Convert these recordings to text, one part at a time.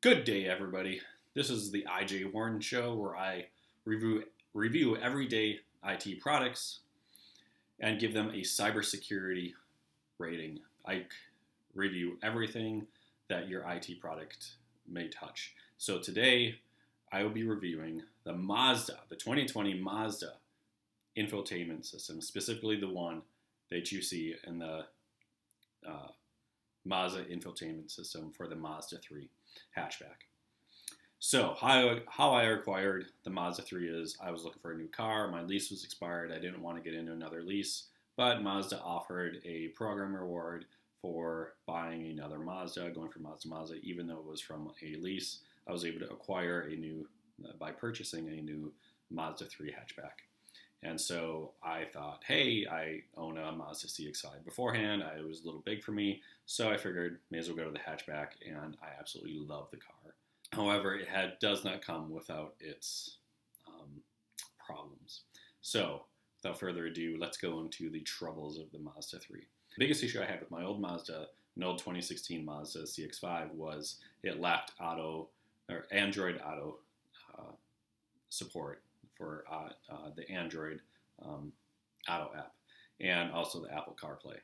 Good day, everybody. This is the IJ Warren Show, where I review everyday IT products and give them a cybersecurity rating. I review everything that your IT product may touch. So today, I will be reviewing the MAZDA, the 2020 MAZDA infotainment system, specifically the one that you see in the Mazda infotainment system for the Mazda 3 hatchback. So how I acquired the Mazda 3 is I was looking for a new car. My lease was expired. I didn't want to get into another lease, but Mazda offered a program reward for buying another Mazda, going from Mazda, even though it was from a lease. I was able to acquire by purchasing a new Mazda 3 hatchback. And so I thought, hey, I own a Mazda CX-5 beforehand. It was a little big for me, so I figured may as well go to the hatchback, and I absolutely love the car. However, it does not come without its problems. So without further ado, let's go into the troubles of the Mazda 3. The biggest issue I had with my old Mazda, an old 2016 Mazda CX-5, was it lacked Android Auto support for the Android Auto app, and also the Apple CarPlay.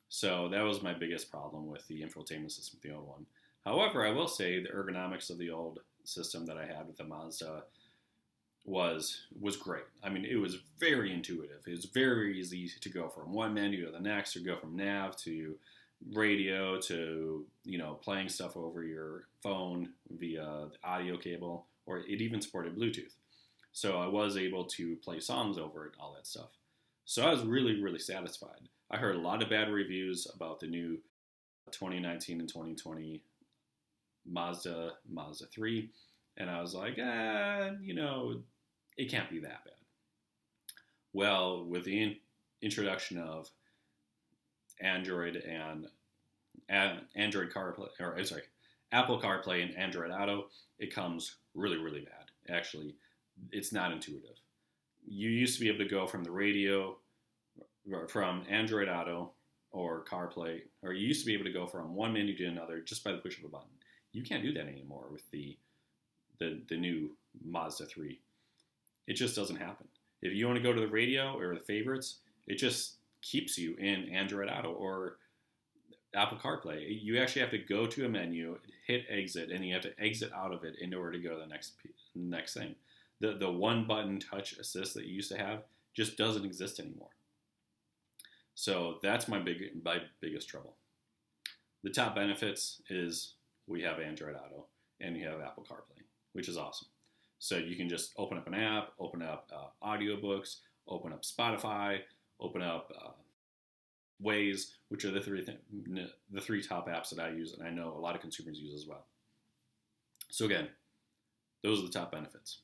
So that was my biggest problem with the infotainment system, the old one. However, I will say the ergonomics of the old system that I had with the Mazda was great. I mean, it was very intuitive. It was very easy to go from one menu to the next, or go from nav to radio to, playing stuff over your phone via the audio cable, or it even supported Bluetooth. So I was able to play songs over it, all that stuff. So I was really, really satisfied. I heard a lot of bad reviews about the new 2019 and 2020 Mazda 3. And I was like, it can't be that bad. Well, with the introduction of Android and Android CarPlay, Apple CarPlay and Android Auto, it comes really, really bad. Actually, it's not intuitive. You used to be able to go from the radio, from Android Auto or CarPlay, or you used to be able to go from one menu to another just by the push of a button. You can't do that anymore with the new Mazda 3. It just doesn't happen. If you want to go to the radio or the favorites, it just keeps you in Android Auto or Apple CarPlay. You actually have to go to a menu, hit exit, and you have to exit out of it in order to go to the next thing. The one button touch assist that you used to have just doesn't exist anymore. So that's my biggest trouble. The top benefits is we have Android Auto and you have Apple CarPlay, which is awesome. So you can just open up an app, open up audiobooks, open up Spotify, open up Waze, which are the three top apps that I use, and I know a lot of consumers use as well. So again, those are the top benefits.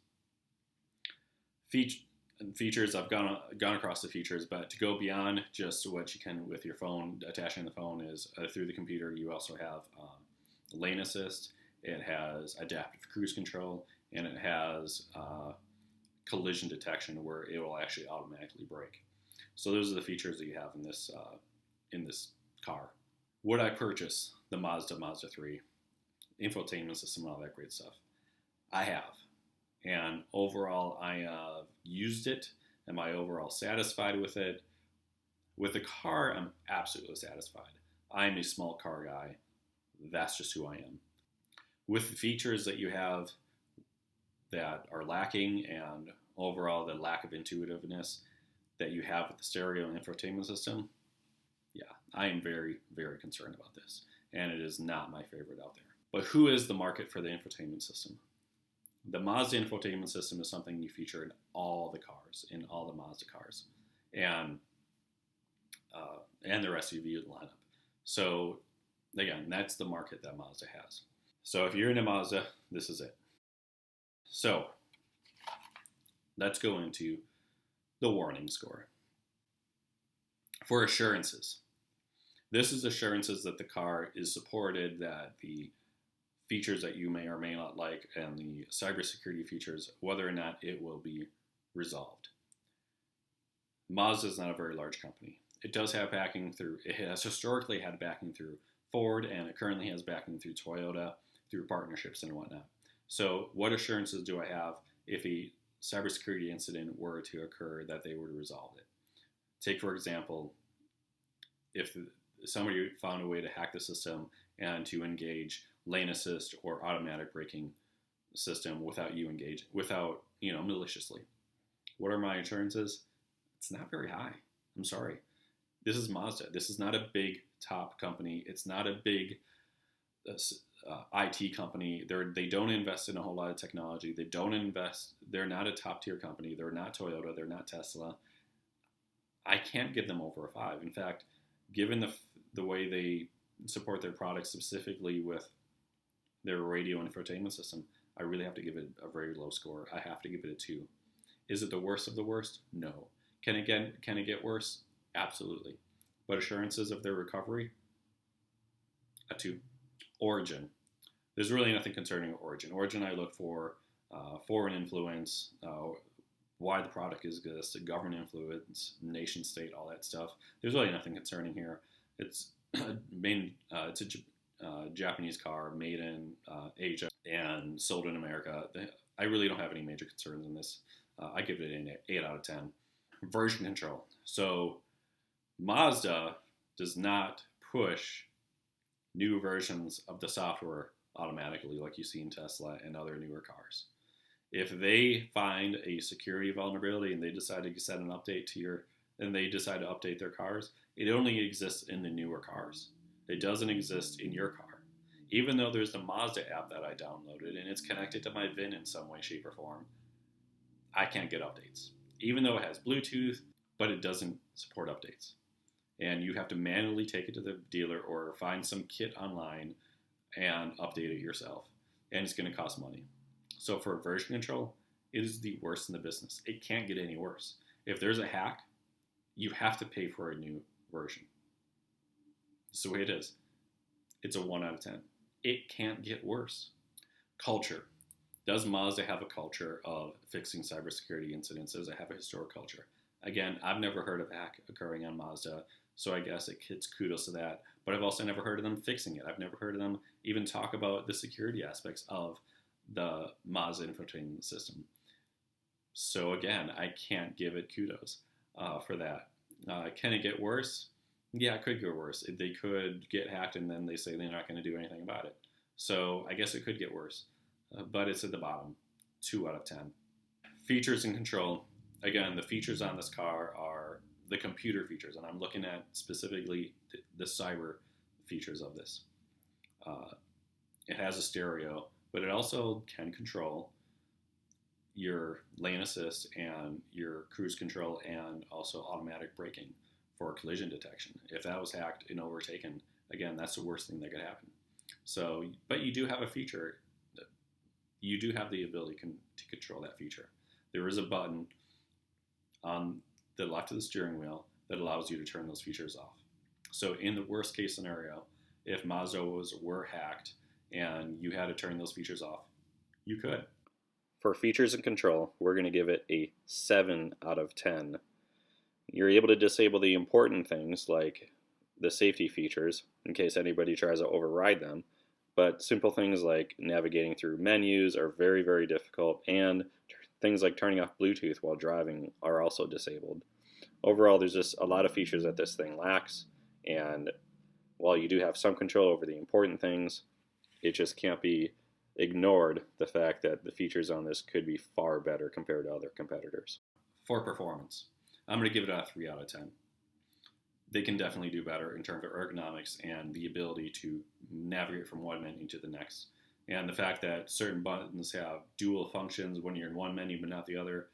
Features, I've gone across the features, but to go beyond just what you can with your phone, attaching the phone is through the computer, you also have lane assist, it has adaptive cruise control, and it has collision detection where it will actually automatically brake. So those are the features that you have in this car. Would I purchase the Mazda 3 infotainment system and all that great stuff? I have. And overall, I have used it. Am I overall satisfied with it? With the car, I'm absolutely satisfied. I'm a small car guy. That's just who I am. With the features that you have that are lacking, and overall the lack of intuitiveness that you have with the stereo and infotainment system, yeah, I am very, very concerned about this. And it is not my favorite out there. But who is the market for the infotainment system? The Mazda infotainment system is something you feature in all the cars, in all the Mazda cars, and their SUV lineup. So again, that's the market that Mazda has. So if you're into Mazda, this is it. So let's go into the warning score. For assurances, this is assurances that the car is supported, that the features that you may or may not like, and the cybersecurity features, whether or not it will be resolved. Mazda is not a very large company. It does have backing through, it has historically had backing through Ford, and it currently has backing through Toyota, through partnerships and whatnot. So what assurances do I have if a cybersecurity incident were to occur that they would resolve it? Take, for example, if somebody found a way to hack the system and to engage lane assist or automatic braking system without maliciously. What are my assurances? It's not very high. I'm sorry. This is Mazda. This is not a big top company. It's not a big IT company. They don't invest in a whole lot of technology. They're not a top tier company. They're not Toyota. They're not Tesla. I can't give them over a 5. In fact, given the way they support their products, specifically with their radio and infotainment system, I really have to give it a very low score. I have to give it a 2. Is it the worst of the worst? No. Can it get worse? Absolutely. But assurances of their recovery? A 2. Origin. There's really nothing concerning Origin. Origin, I look for foreign influence, why the product exists, government influence, nation state, all that stuff. There's really nothing concerning here. It's it's a Japanese car made in Asia and sold in America. I really don't have any major concerns in this. I give it an 8 out of 10. Version control. So Mazda does not push new versions of the software automatically like you see in Tesla and other newer cars. If they find a security vulnerability and they decide to set an update and they decide to update their cars, it only exists in the newer cars. It doesn't exist in your car. Even though there's the Mazda app that I downloaded and it's connected to my VIN in some way, shape, or form, I can't get updates. Even though it has Bluetooth, but it doesn't support updates. And you have to manually take it to the dealer or find some kit online and update it yourself. And it's going to cost money. So for version control, it is the worst in the business. It can't get any worse. If there's a hack, you have to pay for a new version. That's the way it is. It's a 1 out of 10. It can't get worse. Culture. Does Mazda have a culture of fixing cybersecurity incidents? Does it have a historic culture? Again, I've never heard of a hack occurring on Mazda, so I guess it gets kudos to that. But I've also never heard of them fixing it. I've never heard of them even talk about the security aspects of the Mazda infotainment system. So again, I can't give it kudos for that. Can it get worse? Yeah, it could get worse. They could get hacked and then they say they're not going to do anything about it. So I guess it could get worse. But it's at the bottom, 2 out of 10. Features and control. Again, the features on this car are the computer features, and I'm looking at specifically the cyber features of this. It has a stereo, but it also can control your lane assist and your cruise control and also automatic braking for collision detection. If that was hacked and overtaken, again, that's the worst thing that could happen. So, but you do have a feature. You do have the ability to control that feature. There is a button on the left of the steering wheel that allows you to turn those features off. So in the worst case scenario, if Mazda were hacked and you had to turn those features off, you could. For features and control, we're going to give it a 7 out of 10. You're able to disable the important things like the safety features in case anybody tries to override them. But simple things like navigating through menus are very, very difficult, and things like turning off Bluetooth while driving are also disabled. Overall, there's just a lot of features that this thing lacks, and while you do have some control over the important things, it just can't be ignored the fact that the features on this could be far better compared to other competitors. For performance, I'm going to give it a 3 out of 10. They can definitely do better in terms of ergonomics and the ability to navigate from one menu to the next. And the fact that certain buttons have dual functions when you're in one menu but not the other,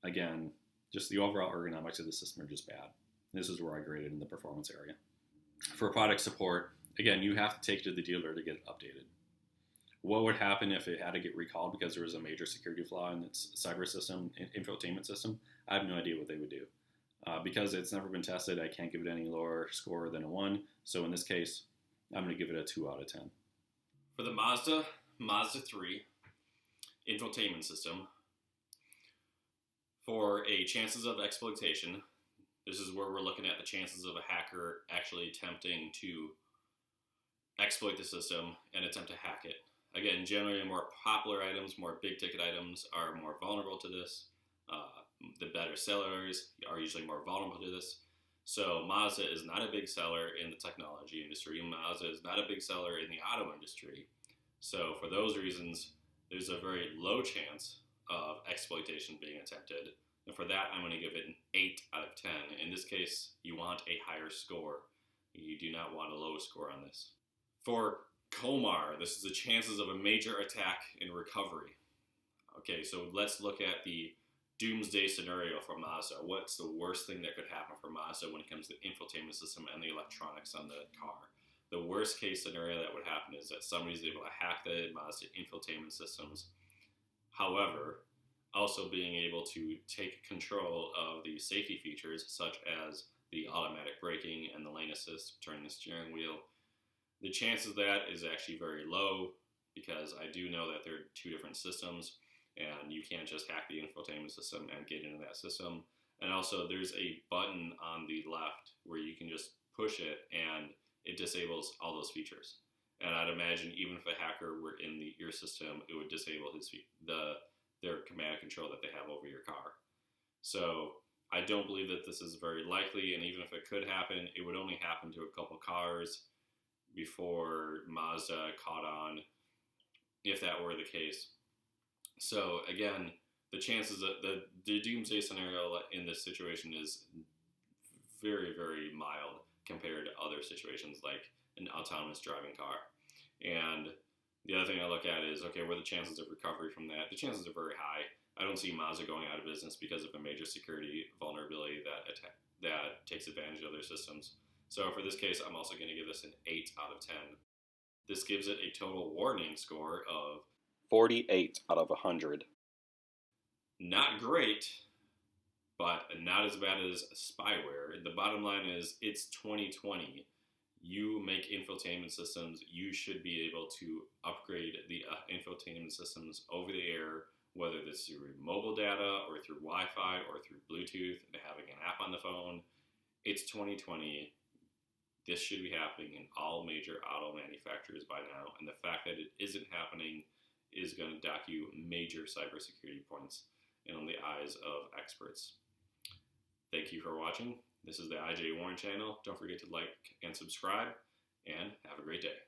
again, just the overall ergonomics of the system are just bad. This is where I graded in the performance area. For product support, again, you have to take it to the dealer to get it updated. What would happen if it had to get recalled because there was a major security flaw in its cyber system, infotainment system? I have no idea what they would do. Because it's never been tested, I can't give it any lower score than a 1. So in this case, I'm going to give it a 2 out of 10. For the Mazda 3 infotainment system, for a chances of exploitation, this is where we're looking at the chances of a hacker actually attempting to exploit the system and attempt to hack it. Again, generally more popular items, more big ticket items are more vulnerable to this. The better sellers are usually more vulnerable to this. So Mazda is not a big seller in the technology industry. Mazda is not a big seller in the auto industry. So for those reasons, there's a very low chance of exploitation being attempted. And for that, I'm going to give it an 8 out of 10. In this case, you want a higher score. You do not want a low score on this. For Komar, this is the chances of a major attack and recovery. Okay, so let's look at the doomsday scenario for Mazda. What's the worst thing that could happen for Mazda when it comes to the infotainment system and the electronics on the car? The worst case scenario that would happen is that somebody's able to hack the Mazda infotainment systems. However, also being able to take control of the safety features such as the automatic braking and the lane assist, turning the steering wheel. The chances of that is actually very low because I do know that there are two different systems and you can't just hack the infotainment system and get into that system. And also there's a button on the left where you can just push it and it disables all those features. And I'd imagine even if a hacker were in the ear system, it would disable their command and control that they have over your car. So I don't believe that this is very likely, and even if it could happen, it would only happen to a couple cars before Mazda caught on, if that were the case. So again, the chances of the doomsday scenario in this situation is very, very mild compared to other situations like an autonomous driving car. And the other thing I look at is, okay, what are the chances of recovery from that? The chances are very high. I don't see Mazda going out of business because of a major security vulnerability that takes advantage of their systems. So for this case, I'm also going to give this an 8 out of 10. This gives it a total warning score of 48 out of 100. Not great, but not as bad as spyware. The bottom line is it's 2020. You make infotainment systems, you should be able to upgrade the infotainment systems over the air, whether it's through mobile data or through Wi-Fi or through Bluetooth and having an app on the phone. It's 2020. This should be happening in all major auto manufacturers by now, and the fact that it isn't happening is going to dock you major cybersecurity points in the eyes of experts. Thank you for watching. This is the IJ Warren channel. Don't forget to like and subscribe, and have a great day.